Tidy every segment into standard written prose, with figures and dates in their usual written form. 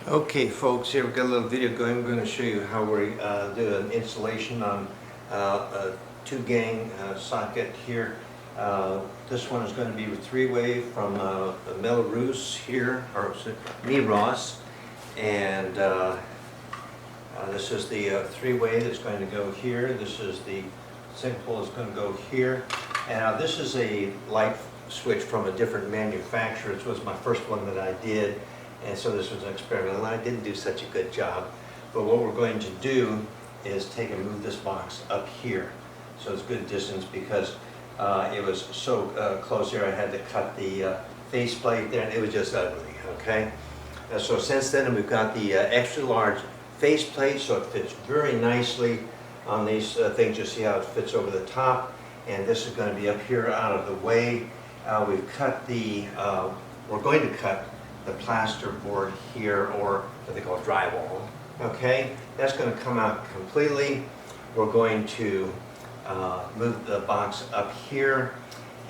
Okay folks, here we've got a little video going. I'm going to show you how we do an installation on a 2-gang socket here. This one is going to be a 3-way from Meross here, or Meross, and this is the 3-way that's going to go here. This is the single pole that's going to go here. And this is a light switch from a different manufacturer. This was my first one that I did. And so this was an experiment, and I didn't do such a good job. But what we're going to do is take and move this box up here. So it's good distance because it was so close here. I had to cut the faceplate there, and it was just ugly, okay? So since then, we've got the extra large faceplate, so it fits very nicely on these things. You see how it fits over the top. And this is going to be up here out of the way. We've cut the, we're going to cut the plaster board here, or what they call drywall. Okay, that's going to come out completely. We're going to move the box up here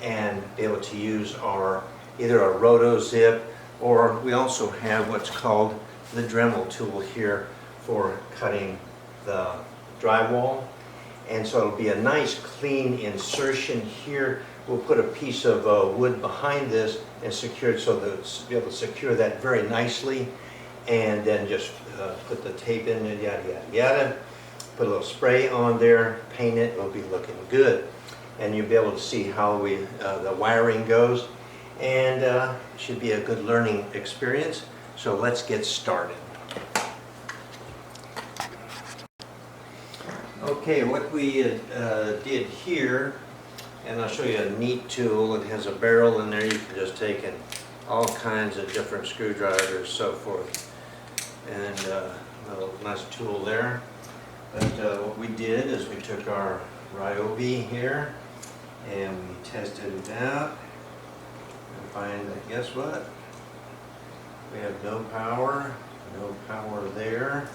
and be able to use our either a roto zip, or we also have what's called the Dremel tool here for cutting the drywall. And so it'll be a nice clean insertion here. We'll put a piece of wood behind this and secure it so that it's be able to secure that very nicely, and then just put the tape in and yada yada yada. Put a little spray on there, paint it, it'll be looking good. And you'll be able to see how the wiring goes, and it should be a good learning experience. So let's get started. Okay, what we did here, and I'll show you a neat tool. It has a barrel in there. You can just take in all kinds of different screwdrivers, so forth. And a nice tool there. But what we did is we took our Ryobi here and we tested it out and find that, guess what? We have no power there.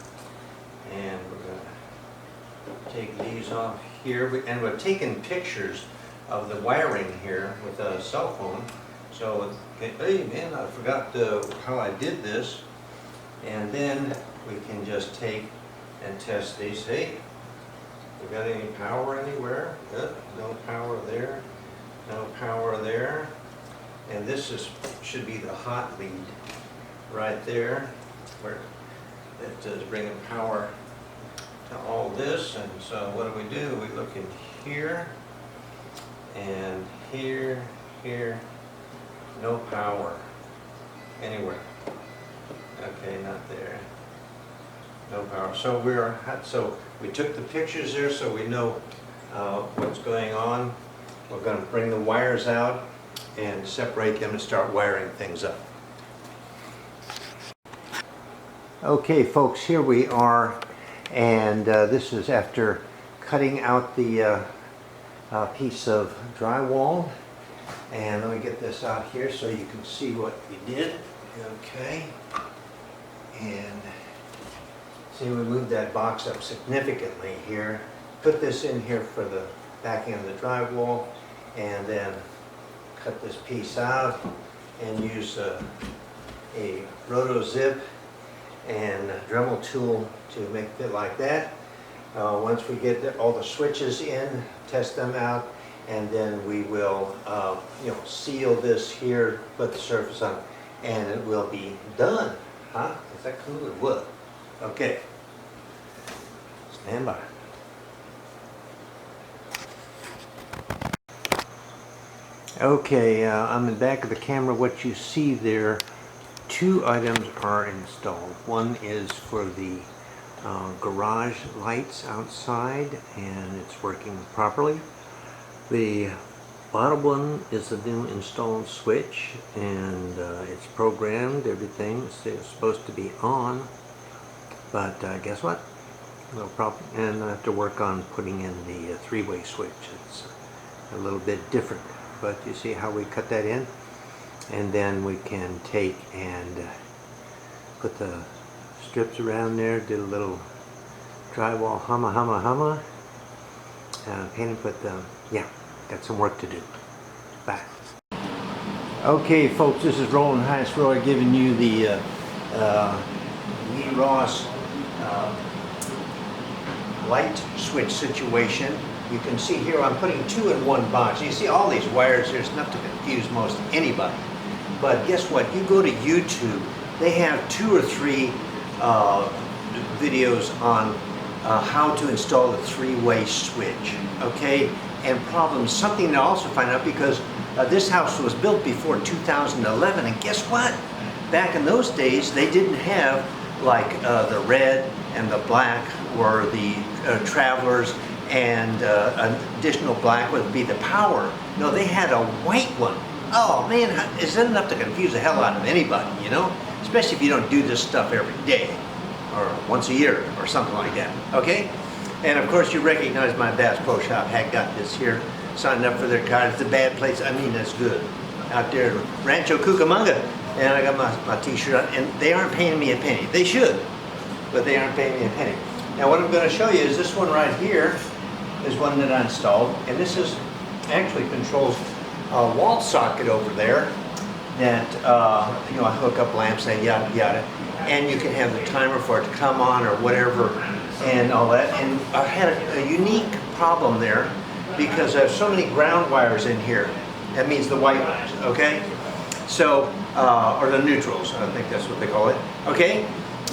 And we're going to take these off here. And we're taking pictures of the wiring here with a cell phone. So, hey man, I forgot how I did this. And then we can just take and test these. Hey, we got any power anywhere? Good. No power there. No power there. And this should be the hot lead right there, where that is bringing power to all this. And so what do? We look in here. And here, no power anywhere. Okay, not there. No power. So we took the pictures there, so we know what's going on. We're going to bring the wires out and separate them and start wiring things up. Okay, folks, here we are, and this is after cutting out the piece of drywall. And let me get this out here so you can see what we did. Okay, and see, we moved that box up significantly here. Put this in here for the back end of the drywall, and then cut this piece out and use a roto zip and a Dremel tool to make it like that. Once we get all the switches in, test them out, and then we will seal this here, put the surface on, and it will be done. Huh? Is that cool or what? Okay. Stand by. Okay, on the back of the camera, what you see there, 2 items are installed. One is for the garage lights outside, and it's working properly. The bottom one is the new installed switch, and it's programmed. Everything is supposed to be on, but guess what? No problem. And I have to work on putting in the 3-way switch. It's a little bit different, but you see how we cut that in, and then we can take and put the strips around there, did a little drywall humma, painted, but yeah, got some work to do. Bye. Okay folks, this is Roland Roy giving you the Meross light switch situation. You can see here I'm putting 2 in one box. You see all these wires, there's enough to confuse most anybody. But guess what? You go to YouTube, they have 2 or 3 videos on how to install a 3-way switch, okay? And problems, something to also find out, because this house was built before 2011, and guess what? Back in those days, they didn't have like the red and the black were the travelers, and an additional black would be the power. No, they had a white one. Oh man, is that enough to confuse the hell out of anybody, you know? Especially if you don't do this stuff every day, or once a year, or something like that, okay? And of course you recognize my Bass Pro Shop had got this here, signed up for their card. It's a bad place, I mean that's good. Out there in Rancho Cucamonga, and I got my t-shirt on, and they aren't paying me a penny. They should, but they aren't paying me a penny. Now what I'm going to show you is this one right here is one that I installed, and this is actually controls a wall socket over there that you know, I hook up lamps and yada yada, and you can have the timer for it to come on or whatever and all that. And I had a unique problem there because I have so many ground wires in here. That means the white ones, okay? So, or the neutrals, I think that's what they call it, okay?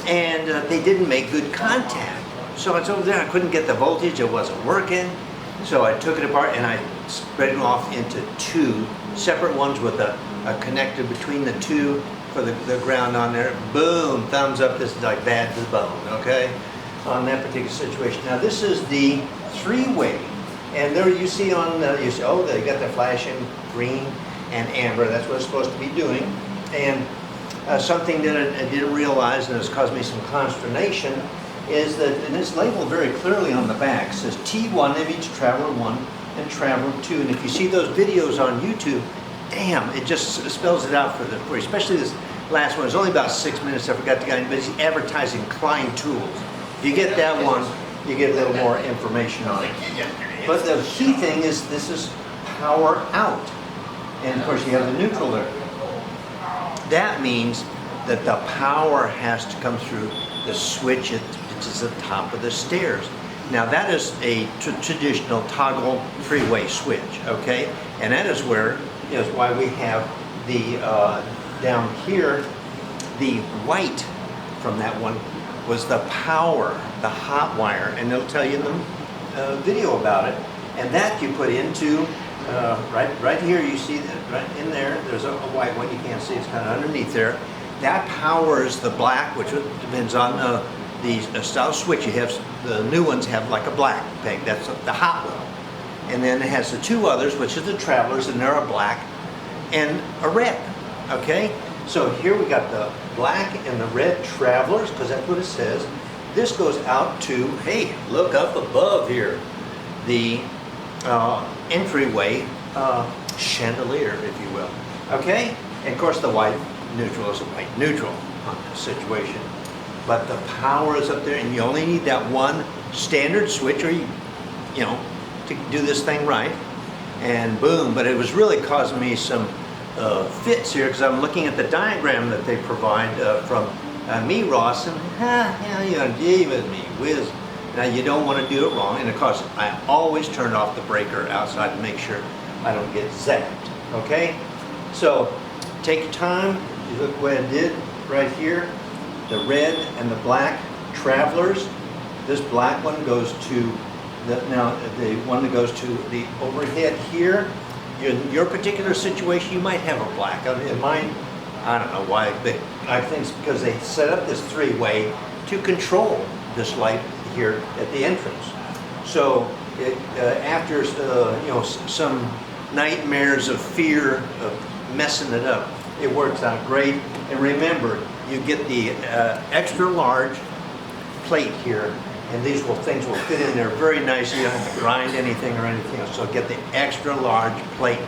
And they didn't make good contact. So it's over there, I couldn't get the voltage, it wasn't working. So I took it apart and I spread it off into 2 separate ones with a connector between the 2 for the ground on there. Boom, thumbs up, this is like bad to the bone, okay? On that particular situation. Now this is the 3-way, and there you see on, you see, oh, they got the flashing green and amber, that's what it's supposed to be doing. And something that I didn't realize, and has caused me some consternation, is that, and it's labeled very clearly on the back, it says T1, that means Traveler 1 and Traveler 2. And if you see those videos on YouTube, damn, it just spells it out for you, especially this last one. It's only about 6 minutes, I forgot the guy, but he's advertising Klein tools. If you get that one, you get a little more information on it. But the key thing is this is power out. And of course you have the neutral there. That means that the power has to come through the switch which is the top of the stairs. Now that is a traditional toggle 3-way switch, okay? And that is where, is why we have the, down here, the white from that one was the power, the hot wire, and they'll tell you in the video about it. And that you put into, right here, you see that right in there, there's a white one, you can't see, it's kind of underneath there. That powers the black, which depends on the style switch. You have, the new ones have like a black peg, that's the hot one. And then it has the 2 others, which is the travelers, and they're a black and a red, okay? So here we got the black and the red travelers, because that's what it says. This goes out to, hey, look up above here, the entryway chandelier, if you will, okay? And of course the white neutral is a white neutral on this situation. But the power is up there, and you only need that one standard switch, or you know, to do this thing right, and boom. But it was really causing me some fits here, because I'm looking at the diagram that they provide from Meross, and yeah, you know, gee whiz. Now you don't want to do it wrong, and of course I always turn off the breaker outside to make sure I don't get zapped, okay? So take your time, you look what I did right here, the red and the black travelers. This black one goes to now the one that goes to the overhead here. In your particular situation, you might have a black. In mine, I don't know why, but I think it's because they set up this 3-way to control this light here at the entrance. So it, after you know, some nightmares of fear of messing it up, it works out great. And remember, you get the extra large plate here, and these things will fit in there very nicely. You don't have to grind anything or anything else. So get the extra large plate,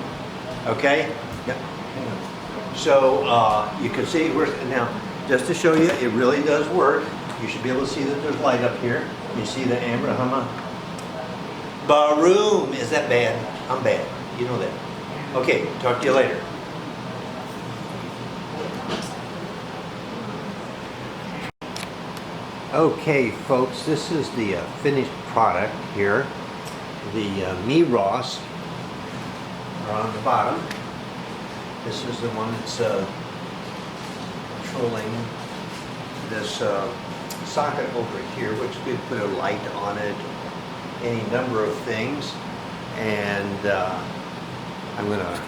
okay? Yeah. So you can see now, just to show you, it really does work. You should be able to see that there's light up here. You see the amber, Baroom, is that bad? I'm bad, you know that. Okay, talk to you later. Okay, folks, this is the finished product here. The Meross are on the bottom. This is the one that's controlling this socket over here, which could put a light on it, any number of things. And I'm going to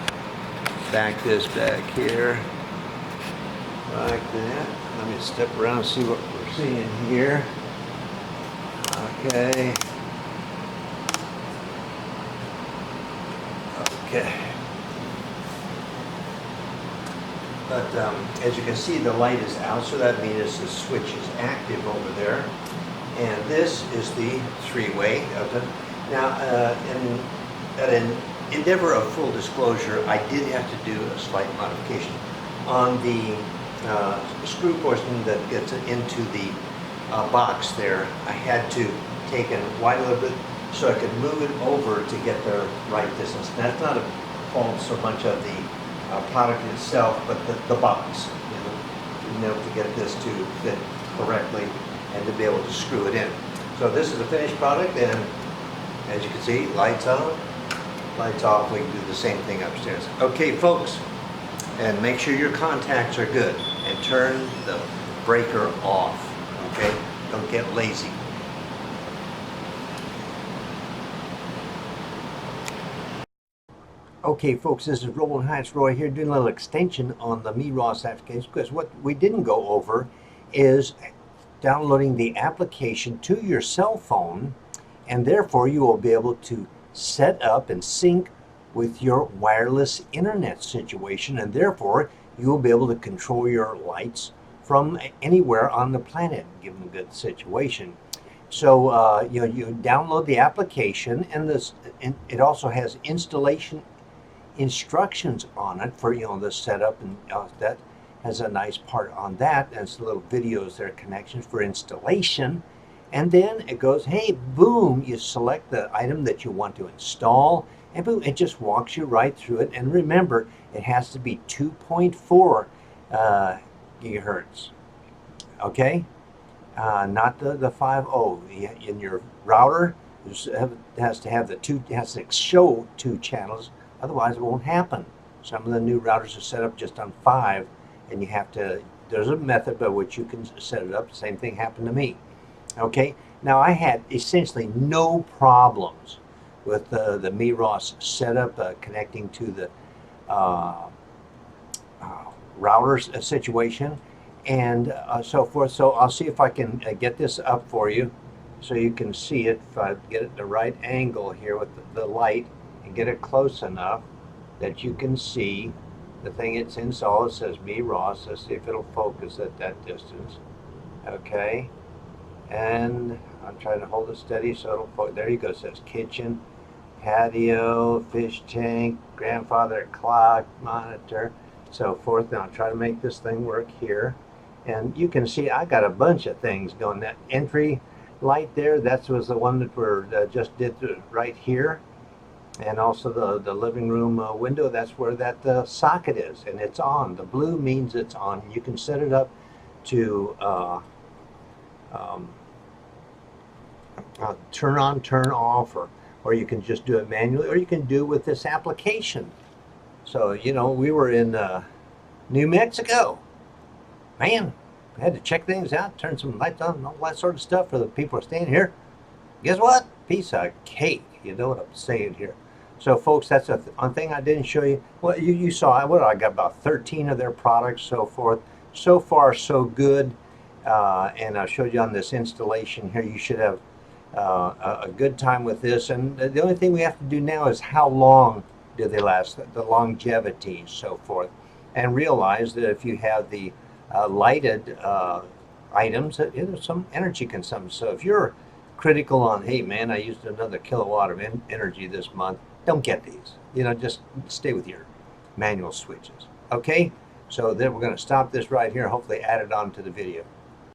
back this back here like that. Let me step around and see what we're seeing here. Okay. But as you can see, the light is out, so that means the switch is active over there. And this is the three-way of the. Now, at an endeavor of full disclosure, I did have to do a slight modification on the screw portion that gets into the box there. I had to take and widen a little bit so I could move it over to get the right distance. And that's not a fault so much of the product itself, but the box. You know, to get this to fit correctly and to be able to screw it in. So this is a finished product, and as you can see, lights on, lights off. We can do the same thing upstairs. Okay, folks, and make sure your contacts are good and turn the breaker off. Okay, don't get lazy. Okay, folks, this is Roland Heights Roy here doing a little extension on the Meross application, because what we didn't go over is downloading the application to your cell phone, and therefore you will be able to set up and sync with your wireless internet situation, and therefore you will be able to control your lights from anywhere on the planet, given a good situation. So you download the application, and it also has installation instructions on it for the setup, and that has a nice part on that, and some little videos there, connections for installation. And then it goes, hey, boom, you select the item that you want to install, and boom, it just walks you right through it. And remember, it has to be 2.4 gigahertz, okay? Not the 5.0. In your router, it has to have has to show 2 channels, otherwise it won't happen. Some of the new routers are set up just on 5, and you have to, there's a method by which you can set it up. The same thing happened to me. Okay, now I had essentially no problems with the Meross setup, connecting to the routers situation, and so forth. So I'll see if I can get this up for you so you can see it. If I get it the right angle here with the light and get it close enough that you can see the thing it's installed. It says Meross. Let's see if it'll focus at that distance. Okay. And I'm trying to hold it steady so it'll focus. There you go. It says kitchen, patio, fish tank, grandfather clock, monitor, so forth. Now I'll try to make this thing work here. And you can see I got a bunch of things going. That entry light there, that was the one that we're just did right here. And also the living room window, that's where that socket is, and it's on. The blue means it's on. You can set it up to turn on, turn off, or you can just do it manually, or you can do it with this application. So, we were in New Mexico. Man, we had to check things out, turn some lights on, and all that sort of stuff for the people who are staying here. Guess what? Piece of cake. You know what I'm saying here. So, folks, that's one thing I didn't show you. Well, you saw, I got about 13 of their products, so forth. So far, so good. And I showed you on this installation here, you should have a good time with this. And the only thing we have to do now is how long do they last, the longevity, so forth. And realize that if you have the lighted items, there's some energy consumption. So if you're critical on, hey man, I used another kilowatt of energy this month, don't get these. Just stay with your manual switches. Okay, so then we're going to stop this right here, hopefully add it on to the video.